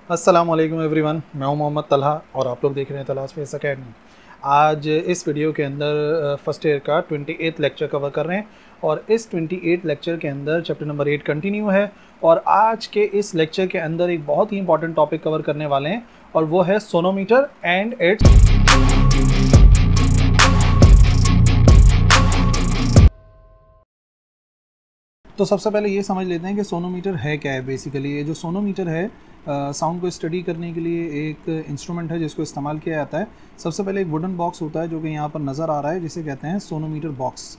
अस्सलाम वालेकुम एवरीवन, मैं हूं मोहम्मद तलहा और आप लोग देख रहे हैं तलाश फेस अकेडमी। आज इस वीडियो के अंदर फर्स्ट ईयर का 28th लेक्चर कवर कर रहे हैं और इस 28 लेक्चर के अंदर चैप्टर नंबर 8 कंटिन्यू है। और आज के इस लेक्चर के अंदर एक बहुत ही इंपॉर्टेंट टॉपिक कवर करने वाले हैं और वो है सोनोमीटर एंड इट्स। तो सबसे पहले ये समझ लेते हैं कि सोनोमीटर है क्या है। बेसिकली ये जो सोनोमीटर है साउंड को स्टडी करने के लिए एक इंस्ट्रूमेंट है जिसको इस्तेमाल किया जाता है। सबसे पहले एक वुडन बॉक्स होता है जो कि यहाँ पर नज़र आ रहा है, जिसे कहते हैं सोनोमीटर बॉक्स।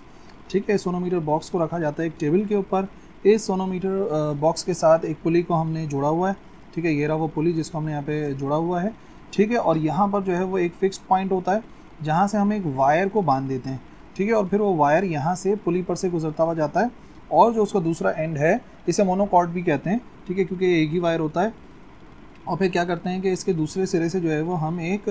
ठीक है, सोनोमीटर बॉक्स को रखा जाता है एक टेबल के ऊपर। इस सोनोमीटर बॉक्स के साथ एक पुली को हमने जोड़ा हुआ है। ठीक है, ये रहा वो पुली जिसको हमने यहाँ पे जोड़ा हुआ है। ठीक है, और यहाँ पर जो है वो एक फिक्स्ड पॉइंट होता है जहाँ से हम एक वायर को बांध देते हैं। ठीक है, और फिर वो वायर यहाँ से पुली पर से गुजरता हुआ जाता है और जो उसका दूसरा एंड है इसे मोनोकॉर्ड भी कहते हैं। ठीक है, क्योंकि एक ही वायर होता है। और फिर क्या करते हैं कि इसके दूसरे सिरे से जो है वो हम एक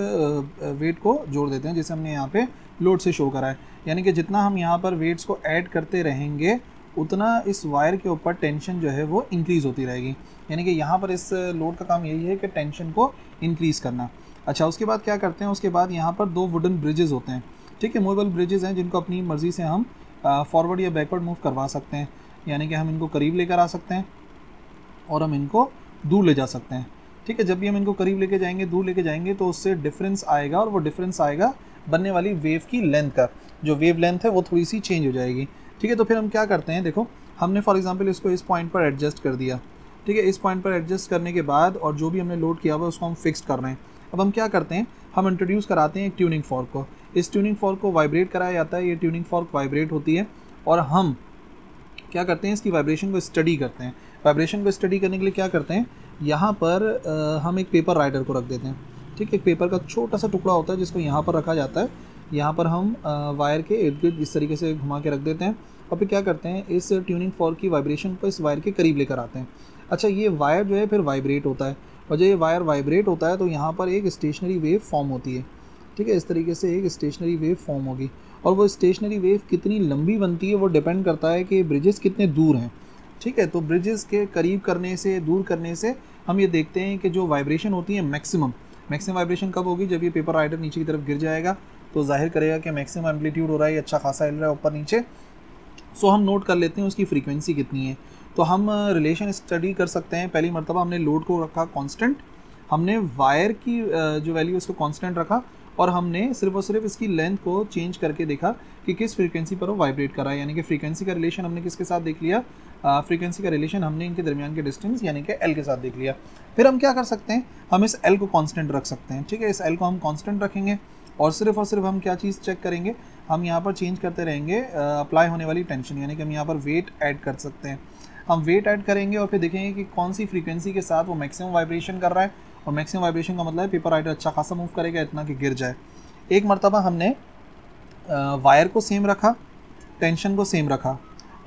वेट को जोड़ देते हैं, जैसे हमने यहाँ पे लोड से शो करा है। यानी कि जितना हम यहाँ पर वेट्स को ऐड करते रहेंगे उतना इस वायर के ऊपर टेंशन जो है वो इंक्रीज़ होती रहेगी। यानी कि यहाँ पर इस लोड का काम यही है कि टेंशन को इंक्रीज़ करना। अच्छा, उसके बाद क्या करते हैं, उसके बाद यहाँ पर दो वुडन ब्रिजेज़ होते हैं। ठीक है, मूवेबल ब्रिजेज़ हैं जिनको अपनी मर्ज़ी से हम फॉरवर्ड या बैकवर्ड मूव करवा सकते हैं। यानी कि हम इनको करीब लेकर आ सकते हैं और हम इनको दूर ले जा सकते हैं। ठीक है, जब भी हम इनको करीब लेके जाएंगे, दूर लेके जाएंगे तो उससे डिफरेंस आएगा और वो डिफरेंस आएगा बनने वाली वेव की लेंथ का। जो वेव लेंथ है वो थोड़ी सी चेंज हो जाएगी। ठीक है, तो फिर हम क्या करते हैं, देखो हमने फॉर एग्जांपल इसको इस पॉइंट पर एडजस्ट कर दिया। ठीक है, इस पॉइंट पर एडजस्ट करने के बाद और जो भी हमने लोड किया हुआ उसको हम फिक्स कर रहे हैं। अब हम क्या करते हैं, हम इंट्रोड्यूस कराते हैं एक ट्यूनिंग फॉर्क को। इस ट्यूनिंग फॉर्क को वाइब्रेट कराया जाता है। ये ट्यूनिंग फॉर्क वाइब्रेट होती है और हम क्या करते हैं, इसकी वाइब्रेशन को स्टडी करते हैं। वाइब्रेशन को स्टडी करने के लिए क्या करते हैं, यहाँ पर हम एक पेपर राइडर को रख देते हैं। ठीक है, एक पेपर का छोटा सा टुकड़ा होता है जिसको यहाँ पर रखा जाता है। यहाँ पर हम वायर के इर्द गिर्द इस तरीके से घुमा के रख देते हैं और फिर क्या करते हैं, इस ट्यूनिंग फॉर्क की वाइब्रेशन को इस वायर के करीब लेकर आते हैं। अच्छा, ये वायर जो है फिर वाइब्रेट होता है और जब ये वायर वाइब्रेट होता है तो यहाँ पर एक स्टेशनरी वेव फॉर्म होती है। ठीक है, इस तरीके से एक स्टेशनरी वेव फॉर्म होगी और वो स्टेशनरी वेव कितनी लंबी बनती है वो डिपेंड करता है कि ब्रिजेस कितने दूर हैं। ठीक है, तो ब्रिजेस के करीब करने से, दूर करने से हम ये देखते हैं कि जो वाइब्रेशन होती है मैक्सिमम वाइब्रेशन कब होगी, जब ये पेपर राइडर नीचे की तरफ गिर जाएगा तो जाहिर करेगा कि मैक्सिमम एम्पलीट्यूड हो रहा है, अच्छा खासा हिल रहा है ऊपर नीचे। सो हम नोट कर लेते हैं उसकी फ्रीक्वेंसी कितनी है। तो हम रिलेशन स्टडी कर सकते हैं। पहली मरतबा हमने लोड को रखा कांस्टेंट, हमने वायर की जो वैल्यू उसको कांस्टेंट रखा और हमने सिर्फ और सिर्फ इसकी लेंथ को चेंज करके देखा कि किस फ्रीक्वेंसी पर वो वाइब्रेट कर रहा है। यानी कि फ्रीक्वेंसी का रिलेशन हमने किसके साथ देख लिया, फ्रीक्वेंसी का रिलेशन हमने इनके दरमियान के डिस्टेंस यानी कि एल के साथ देख लिया। फिर हम क्या कर सकते हैं, हम इस एल को कांस्टेंट रख सकते हैं। ठीक है, इस एल को हम कांस्टेंट रखेंगे और सिर्फ हम क्या चीज़ चेक करेंगे, हम यहाँ पर चेंज करते रहेंगे अप्लाई होने वाली टेंशन। यानी कि हम यहाँ पर वेट ऐड कर सकते हैं। हम वेट ऐड करेंगे और फिर देखेंगे कि कौन सी फ्रीक्वेंसी के साथ वो मैक्सिमम वाइब्रेशन कर रहा है। और मैक्सिमम वाइब्रेशन का मतलब है पेपर राइडर अच्छा खासा मूव करेगा, इतना कि गिर जाए। एक मरतबा हमने वायर को सेम रखा, टेंशन को सेम रखा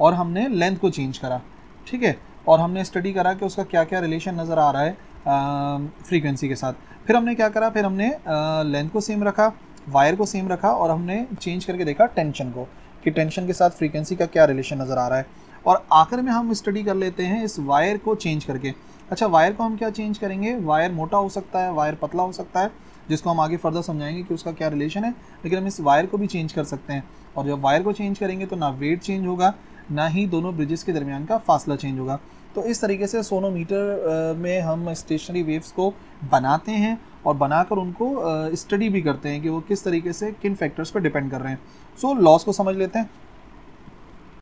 और हमने लेंथ को चेंज करा। ठीक है, और हमने स्टडी करा कि उसका क्या क्या रिलेशन नज़र आ रहा है फ्रीक्वेंसी के साथ। फिर हमने क्या करा, फिर हमने लेंथ को सेम रखा, वायर को सेम रखा और हमने चेंज करके देखा टेंशन को कि टेंशन के साथ फ्रीक्वेंसी का क्या रिलेशन नज़र आ रहा है। और आखिर में हम स्टडी कर लेते हैं इस वायर को चेंज करके। अच्छा, वायर को हम क्या चेंज करेंगे, वायर मोटा हो सकता है, वायर पतला हो सकता है, जिसको हम आगे फर्दर समझाएंगे कि उसका क्या रिलेशन है। लेकिन हम इस वायर को भी चेंज कर सकते हैं और जब वायर को चेंज करेंगे तो ना वेट चेंज होगा, ना ही दोनों ब्रिजेस के दरमियान का फासला चेंज होगा। तो इस तरीके से सोनोमीटर में हम स्टेशनरी वेव्स को बनाते हैं और बनाकर उनको स्टडी भी करते हैं कि वो किस तरीके से किन फैक्टर्स पर डिपेंड कर रहे हैं। सो लॉस को समझ लेते हैं।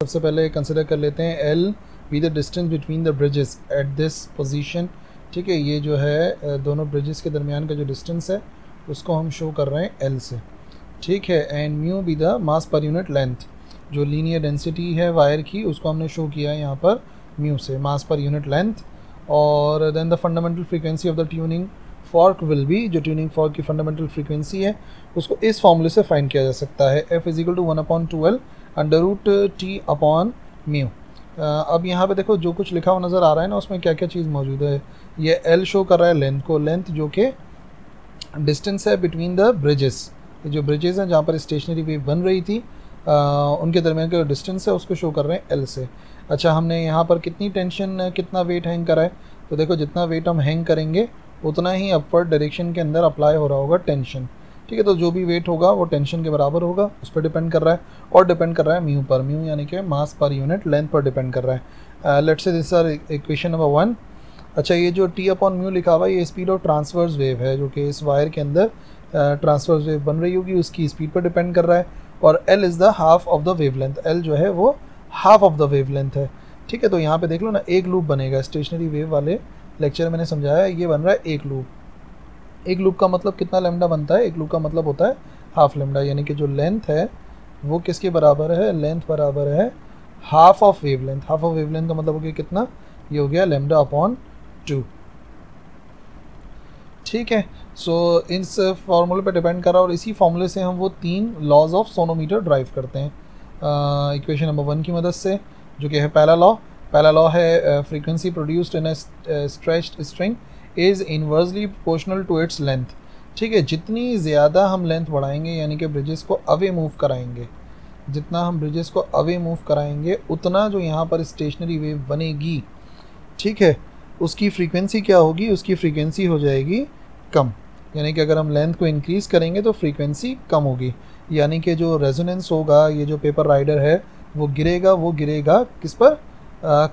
सबसे पहले कंसिडर कर लेते हैं L be the distance between the bridges at this position. ठीक है, ये जो है दोनों ब्रिजेस के दरमियान का जो डिस्टेंस है उसको हम शो कर रहे हैं एल से। ठीक है, and mu be the mass per unit length. जो लीनियर डेंसिटी है वायर की उसको हमने शो किया है यहाँ पर म्यू से, मास पर यूनिट लेंथ। और then the fundamental frequency of the tuning fork will be, जो ट्यूनिंग फॉर्क की फंडामेंटल फ्रीक्वेंसी है उसको इस फॉर्मूले से फाइंड किया जा सकता है, F = 1/2L √T upon mu. अब यहाँ पे देखो जो कुछ लिखा हुआ नज़र आ रहा है ना, उसमें क्या क्या चीज़ मौजूद है। ये L शो कर रहा है लेंथ को, लेंथ जो कि डिस्टेंस है बिटवीन द ब्रिजेस। जो ब्रिजेस हैं जहाँ पर स्टेशनरी वेव बन रही थी उनके दरमियान का डिस्टेंस है उसको शो कर रहे हैं L से। अच्छा, हमने यहाँ पर कितनी टेंशन, कितना वेट हैंग करा है, तो देखो जितना वेट हम हैंग करेंगे उतना ही अपवर्ड डायरेक्शन के अंदर अप्लाई हो रहा होगा टेंशन। ठीक है, तो जो भी वेट होगा वो टेंशन के बराबर होगा, उस पर डिपेंड कर रहा है, और डिपेंड कर रहा है म्यू पर। म्यू यानी कि मास पर यूनिट लेंथ पर डिपेंड कर रहा है। Let's say this R equation number 1। अच्छा, ये जो टी अपॉन म्यू लिखा हुआ है ये स्पीड ऑफ ट्रांसवर्स वेव है, जो कि इस वायर के अंदर ट्रांसवर्स वेव बन रही होगी, उसकी स्पीड पर डिपेंड कर रहा है। और L is the half of the wavelength, L जो है वो हाफ ऑफ द वेवलेंथ है। ठीक है, तो यहाँ पे देख लो ना, एक लूप बनेगा। स्टेशनरी वेव वाले लेक्चर मैंने समझाया, ये बन रहा है एक लूप। एक लूप का मतलब कितना लैम्डा बनता है? एक लूप का मतलब होता है हाफ लैम्डा, यानी कि जो लेंथ है वो किसके बराबर है? लेंथ बराबर है half of wavelength. Half of wavelength का मतलब हो गया कितना? ये हो गया लैम्डा अपॉन 2। ठीक है, सो इस फार्मूले पे डिपेंड कर रहा है, और इसी फार्मूले से हम वो 3 लॉज ऑफ सोनोमीटर ड्राइव करते हैं इक्वेशन नंबर 1 की मदद से, जो कि है पहला लॉ। पहला लॉ है frequency produced in stretched string is inversely proportional to its length. ठीक है, जितनी ज़्यादा हम लेंथ बढ़ाएंगे, यानी कि ब्रिजेस को अवे मूव कराएंगे, जितना हम ब्रिजेस को अवे मूव कराएंगे उतना जो यहाँ पर स्टेशनरी वेव बनेगी, ठीक है, उसकी फ्रीक्वेंसी क्या होगी? उसकी फ्रीक्वेंसी हो जाएगी कम। यानी कि अगर हम लेंथ को इंक्रीज़ करेंगे तो फ्रीक्वेंसी कम होगी, यानी कि जो रेजोनेंस होगा, ये जो पेपर राइडर है वो गिरेगा किस पर?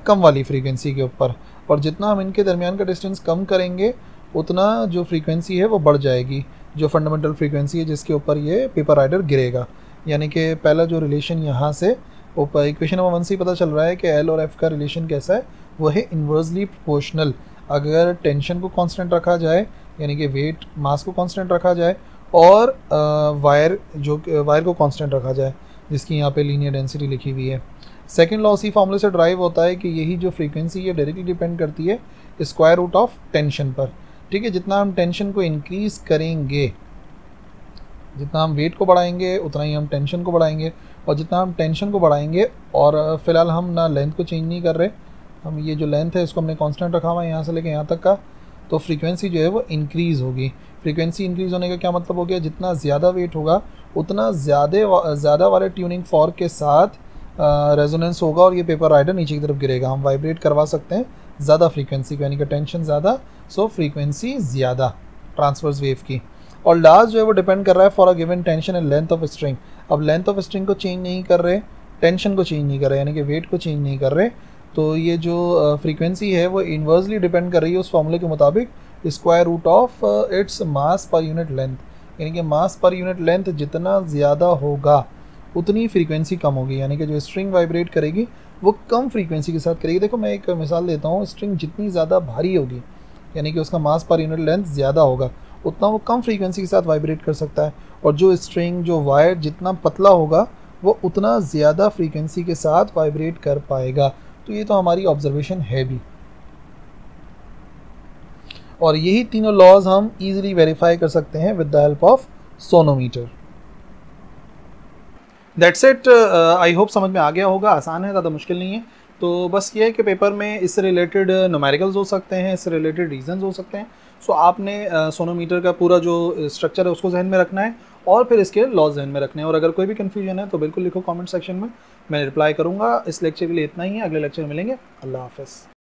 कम वाली फ्रीक्वेंसी के ऊपर। और जितना हम इनके दरमियान का डिस्टेंस कम करेंगे उतना जो फ्रीक्वेंसी है वो बढ़ जाएगी, जो फंडामेंटल फ्रीक्वेंसी है जिसके ऊपर ये पेपर राइडर गिरेगा। यानी कि पहला जो रिलेशन यहाँ से ऊपर इक्वेशन नंबर 1 से पता चल रहा है कि एल और एफ का रिलेशन कैसा है, वो है इन्वर्सली प्रोपोर्शनल। अगर टेंशन को कांस्टेंट रखा जाए, यानी कि वेट मास को कांस्टेंट रखा जाए, और वायर को कांस्टेंट रखा जाए, जिसकी यहाँ पे लीनियर डेंसिटी लिखी हुई है। सेकंड लॉ उसी फॉर्मूले से ड्राइव होता है कि यही जो फ्रीक्वेंसी है डायरेक्टली डिपेंड करती है स्क्वायर रूट ऑफ टेंशन पर। ठीक है, जितना हम टेंशन को इंक्रीज़ करेंगे, जितना हम वेट को बढ़ाएंगे उतना ही हम टेंशन को बढ़ाएंगे, और जितना हम टेंशन को बढ़ाएंगे, और फिलहाल हम ना लेंथ को चेंज नहीं कर रहे, हम ये जो लेंथ है इसको हमने कांस्टेंट रखा हुआ है यहाँ से लेके यहाँ तक का, तो फ्रीक्वेंसी जो है वो इंक्रीज़ होगी। फ्रीक्वेंसी इंक्रीज़ होने का क्या मतलब हो गया? जितना ज़्यादा वेट होगा उतना ज़्यादा वाले ट्यूनिंग फॉर्क के साथ रेजोनेंस होगा, और ये पेपर राइडर नीचे की तरफ गिरेगा। हम वाइब्रेट करवा सकते हैं ज़्यादा फ्रीक्वेंसी को, यानी कि टेंशन ज़्यादा, सो फ्रीक्वेंसी ज़्यादा ट्रांसवर्स वेव की। और लास्ट जो है वो डिपेंड कर रहा है for a given tension and length of string. अब लेंथ ऑफ स्ट्रिंग को चेंज नहीं कर रहे, टेंशन को चेंज नहीं कर रहे, यानी कि वेट को चेंज नहीं कर रहे, तो ये जो फ्रीक्वेंसी है वो इन्वर्सली डिपेंड कर रही है उस फॉर्मूले के मुताबिक square root of its mass per unit length. यानी कि मास पर यूनिट लेंथ जितना ज़्यादा होगा उतनी फ्रीक्वेंसी कम होगी, यानी कि जो स्ट्रिंग वाइब्रेट करेगी वो कम फ्रीक्वेंसी के साथ करेगी। देखो मैं एक मिसाल देता हूँ, स्ट्रिंग जितनी ज़्यादा भारी होगी, यानी कि उसका मास पर यूनिट लेंथ ज़्यादा होगा, उतना वो कम फ्रीक्वेंसी के साथ वाइब्रेट कर सकता है। और जो स्ट्रिंग, जो वायर जितना पतला होगा वो उतना ज़्यादा फ्रीक्वेंसी के साथ वाइब्रेट कर पाएगा। तो ये तो हमारी ऑब्जर्वेशन है भी, और यही तीनों लॉज हम इजीली वेरीफाई कर सकते हैं with the help of sonometer. That's it. I hope समझ में आ गया होगा, आसान है, ज़्यादा मुश्किल नहीं है। तो बस ये है कि पेपर में इससे रिलेटेड न्यूमेरिकल्स हो सकते हैं, इससे रिलेटेड रीजंस हो सकते हैं। सो आपने सोनोमीटर का पूरा जो स्ट्रक्चर है उसको जहन में रखना है, और फिर इसके लॉज जहन में रखने हैं। और अगर कोई भी कन्फ्यूजन है तो बिल्कुल लिखो कमेंट सेक्शन में, मैं रिप्लाई करूँगा। इस लेक्चर के लिए इतना ही है, अगले लेक्चर में मिलेंगे। अल्लाह हाफ़िज़।